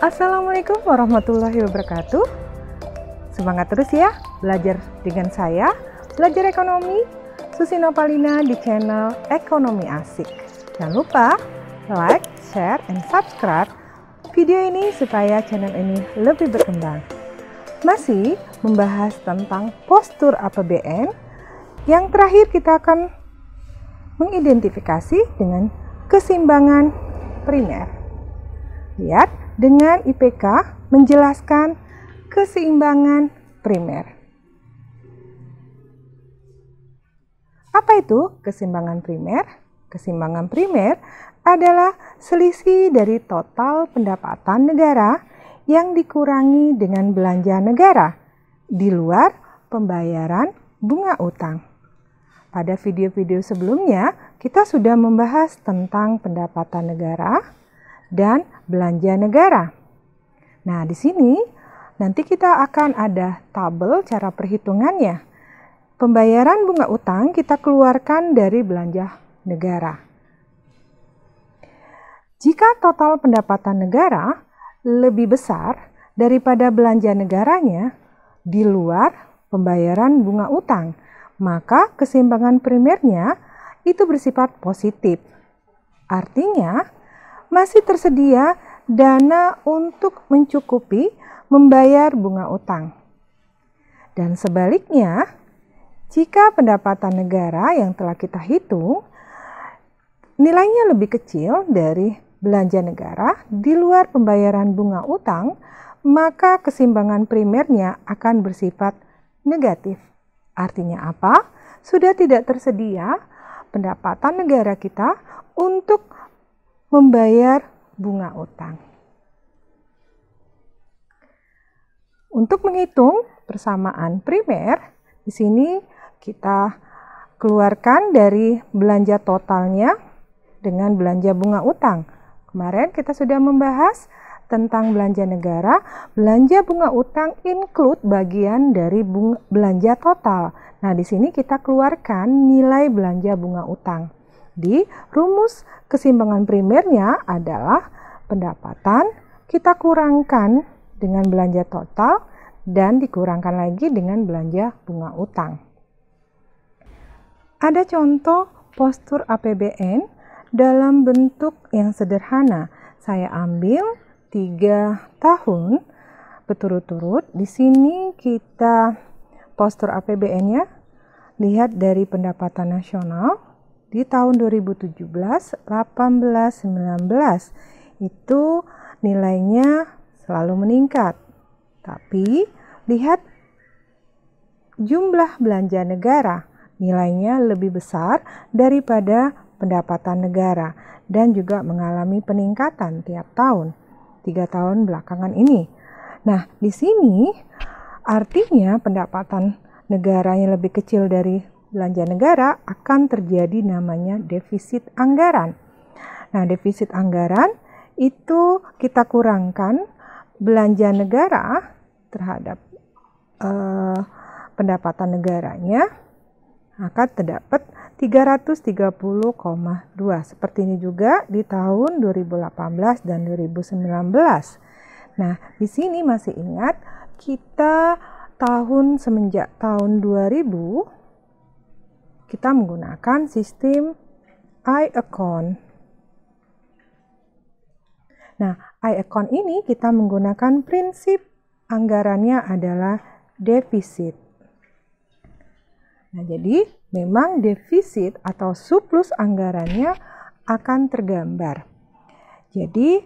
Assalamualaikum warahmatullahi wabarakatuh. Semangat terus ya belajar dengan saya, belajar ekonomi, Susi Nopalina di channel Ekonomi Asik. Jangan lupa like, share, and subscribe video ini supaya channel ini lebih berkembang. Masih membahas tentang postur APBN, yang terakhir kita akan mengidentifikasi dengan keseimbangan primer. Lihat, dengan IPK menjelaskan keseimbangan primer. Apa itu keseimbangan primer? Keseimbangan primer adalah selisih dari total pendapatan negara yang dikurangi dengan belanja negara di luar pembayaran bunga utang. Pada video-video sebelumnya, kita sudah membahas tentang pendapatan negara dan belanja negara. Nah, di sini nanti kita akan ada tabel cara perhitungannya. Pembayaran bunga utang kita keluarkan dari belanja negara. Jika total pendapatan negara lebih besar daripada belanja negaranya di luar pembayaran bunga utang, maka keseimbangan primernya itu bersifat positif. Artinya, masih tersedia dana untuk mencukupi membayar bunga utang. Dan sebaliknya, jika pendapatan negara yang telah kita hitung nilainya lebih kecil dari belanja negara di luar pembayaran bunga utang, maka keseimbangan primernya akan bersifat negatif. Artinya apa? Sudah tidak tersedia pendapatan negara kita untuk membayar bunga utang. Untuk menghitung persamaan primer, di sini kita keluarkan dari belanja totalnya dengan belanja bunga utang. Kemarin kita sudah membahas tentang belanja negara, belanja bunga utang include bagian dari belanja total. Nah, di sini kita keluarkan nilai belanja bunga utang. Di rumus keseimbangan primernya adalah pendapatan kita kurangkan dengan belanja total dan dikurangkan lagi dengan belanja bunga utang. Ada contoh postur APBN dalam bentuk yang sederhana. Saya ambil 3 tahun berturut-turut. Di sini kita postur APBN-nya lihat dari pendapatan nasional di tahun 2017, 18, 19 itu nilainya selalu meningkat. Tapi lihat jumlah belanja negara nilainya lebih besar daripada pendapatan negara dan juga mengalami peningkatan tiap tahun. 3 tahun belakangan ini. Nah, di sini artinya pendapatan negara yang lebih kecil dari belanja negara akan terjadi namanya defisit anggaran. Nah, defisit anggaran itu kita kurangkan belanja negara terhadap pendapatan negaranya, maka terdapat 330,2. Seperti ini juga di tahun 2018 dan 2019. Nah, di sini masih ingat kita semenjak tahun 2000 kita menggunakan sistem I-account. Nah, I-account ini kita menggunakan prinsip anggarannya adalah defisit. Nah, jadi memang defisit atau surplus anggarannya akan tergambar. Jadi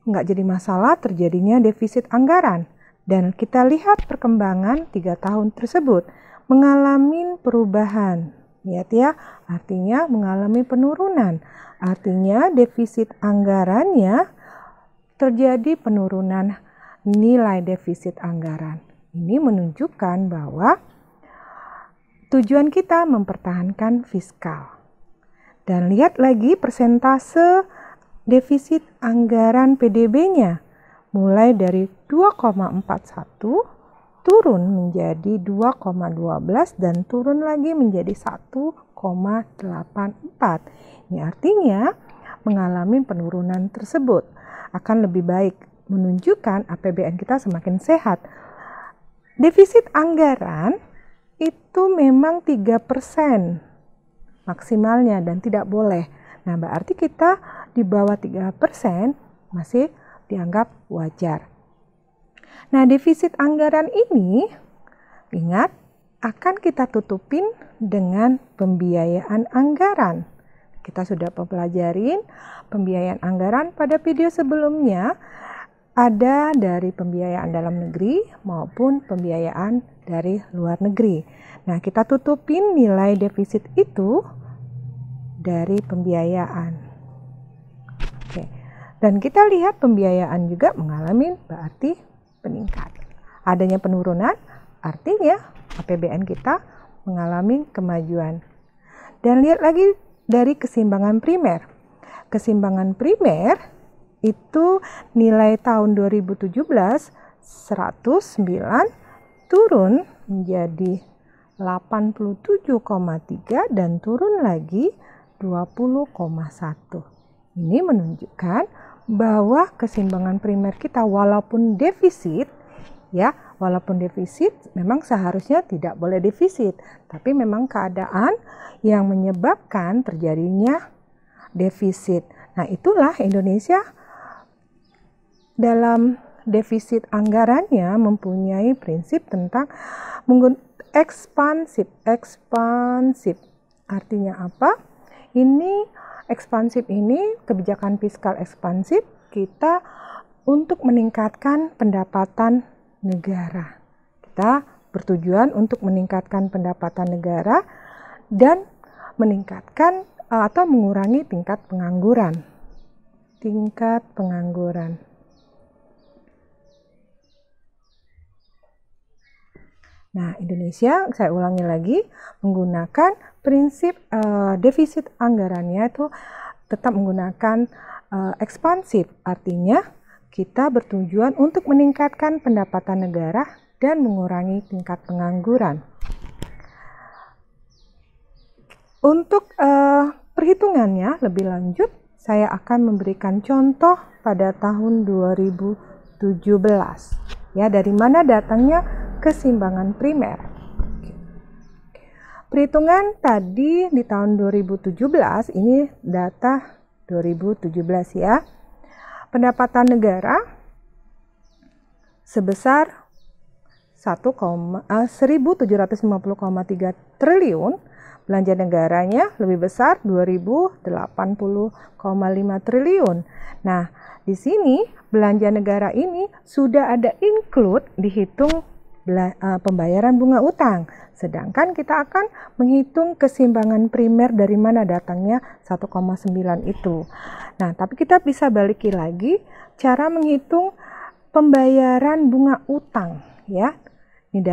nggak jadi masalah terjadinya defisit anggaran. Dan kita lihat perkembangan 3 tahun tersebut mengalami perubahan. Lihat ya, artinya mengalami penurunan. Artinya defisit anggarannya terjadi penurunan nilai defisit anggaran. Ini menunjukkan bahwa tujuan kita mempertahankan fiskal. Dan lihat lagi persentase defisit anggaran PDB-nya. Mulai dari 2,41 turun menjadi 2,12 dan turun lagi menjadi 1,84. Ini artinya mengalami penurunan tersebut. Akan lebih baik menunjukkan APBN kita semakin sehat. Defisit anggaran itu memang 3% maksimalnya dan tidak boleh. Nah, berarti kita di bawah 3% masih dianggap wajar. Nah, defisit anggaran ini, ingat, akan kita tutupin dengan pembiayaan anggaran. Kita sudah mempelajarin pembiayaan anggaran pada video sebelumnya, ada dari pembiayaan dalam negeri maupun pembiayaan dari luar negeri. Nah, kita tutupin nilai defisit itu dari pembiayaan. Oke. Dan kita lihat pembiayaan juga mengalami berarti peningkat. Adanya penurunan artinya APBN kita mengalami kemajuan. Dan lihat lagi dari keseimbangan primer. Keseimbangan primer itu nilai tahun 2017 109 turun menjadi 87,3 dan turun lagi 20,1. Ini menunjukkan bahwa keseimbangan primer kita walaupun defisit, ya, walaupun defisit memang seharusnya tidak boleh defisit, tapi memang keadaan yang menyebabkan terjadinya defisit. Nah, itulah Indonesia dalam defisit anggarannya mempunyai prinsip tentang ekspansif. Artinya apa? Ini ekspansif ini, kebijakan fiskal ekspansif kita untuk meningkatkan pendapatan negara. Kita bertujuan untuk meningkatkan pendapatan negara dan meningkatkan atau mengurangi tingkat pengangguran. Tingkat pengangguran. Nah, Indonesia, saya ulangi lagi, menggunakan prinsip defisit anggarannya itu tetap menggunakan ekspansif. Artinya, kita bertujuan untuk meningkatkan pendapatan negara dan mengurangi tingkat pengangguran. Untuk perhitungannya lebih lanjut, saya akan memberikan contoh pada tahun 2017. Ya, dari mana datangnya keseimbangan primer. Perhitungan tadi di tahun 2017, ini data 2017 ya. Pendapatan negara sebesar 1.750,3 triliun, belanja negaranya lebih besar 2.080,5 triliun. Nah, di sini belanja negara ini sudah ada include dihitung pembayaran bunga utang. Sedangkan kita akan menghitung keseimbangan primer dari mana datangnya 1,9 itu. Nah, tapi kita bisa balikin lagi cara menghitung pembayaran bunga utang ya. Ini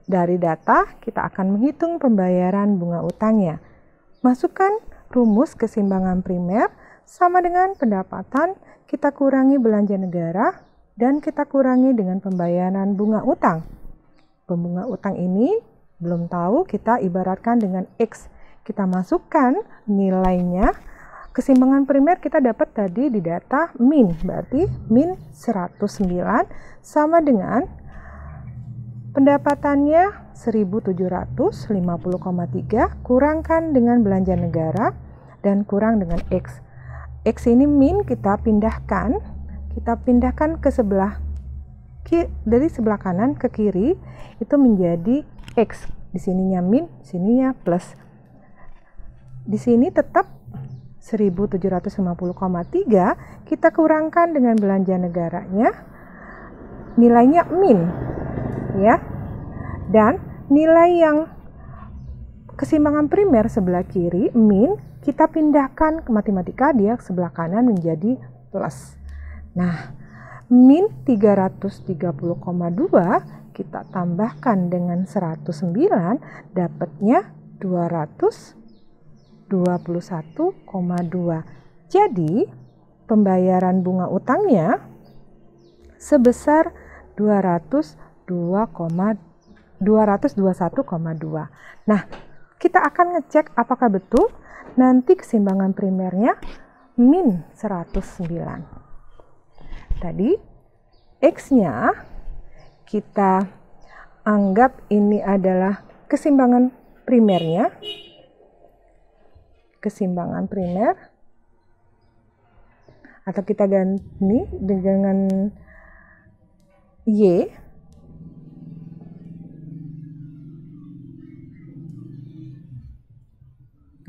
dari data kita akan menghitung pembayaran bunga utangnya. Masukkan rumus keseimbangan primer sama dengan pendapatan kita kurangi belanja negara dan kita kurangi dengan pembayaran bunga utang. Bunga utang ini belum tahu, kita ibaratkan dengan X. Kita masukkan nilainya. Keseimbangan primer kita dapat tadi di data min, berarti min 109 sama dengan pendapatannya 1.750,3 kurangkan dengan belanja negara dan kurang dengan X. X ini min kita pindahkan ke sebelah dari sebelah kanan ke kiri itu menjadi X. Di sininya min, di sininya plus. Di sini tetap 1.750,3 kita kurangkan dengan belanja negaranya, nilainya min ya. Dan nilai yang keseimbangan primer sebelah kiri min kita pindahkan ke matematika, dia sebelah kanan menjadi plus. Nah, min 330,2 kita tambahkan dengan 109 dapatnya 221,2. Jadi pembayaran bunga utangnya sebesar 221,2. Nah, kita akan ngecek apakah betul nanti keseimbangan primernya min 109. Tadi X-nya kita anggap ini adalah keseimbangan primernya. Keseimbangan primer. Atau kita ganti dengan Y.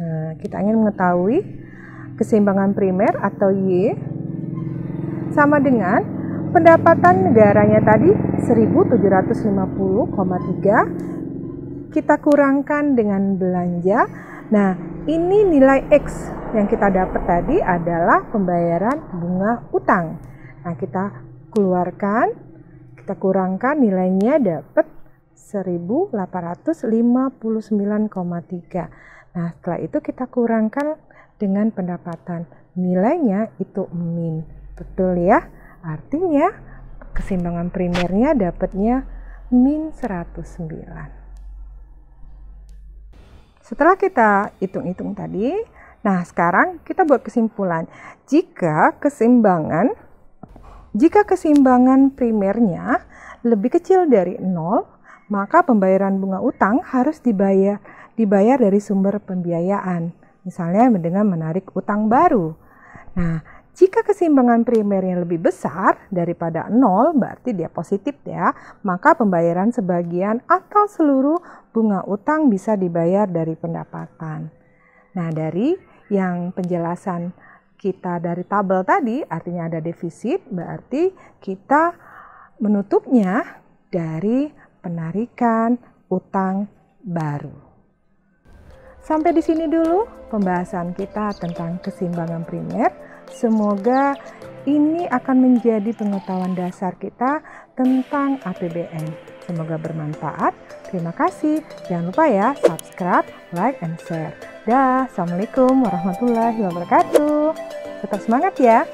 Nah, kita ingin mengetahui keseimbangan primer atau Y sama dengan pendapatan negaranya tadi 1.750,3 kita kurangkan dengan belanja. Nah, ini nilai X yang kita dapat tadi adalah pembayaran bunga utang. Nah, kita keluarkan, kita kurangkan nilainya dapat 1.859,3. Nah, setelah itu kita kurangkan dengan pendapatan. Nilainya itu min. Betul ya? Artinya keseimbangan primernya dapatnya min 109. Setelah kita hitung-hitung tadi, nah sekarang kita buat kesimpulan. Jika keseimbangan primernya lebih kecil dari 0, maka pembayaran bunga utang harus dibayar dari sumber pembiayaan, misalnya dengan menarik utang baru. Nah, jika keseimbangan primernya lebih besar daripada 0, berarti dia positif ya, maka pembayaran sebagian atau seluruh bunga utang bisa dibayar dari pendapatan. Nah, dari yang penjelasan kita dari tabel tadi, artinya ada defisit, berarti kita menutupnya dari penarikan utang baru. Sampai di sini dulu pembahasan kita tentang keseimbangan primer. Semoga ini akan menjadi pengetahuan dasar kita tentang APBN. Semoga bermanfaat. Terima kasih. Jangan lupa ya, subscribe, like, and share. Dah, Assalamualaikum warahmatullahi wabarakatuh. Tetap semangat ya.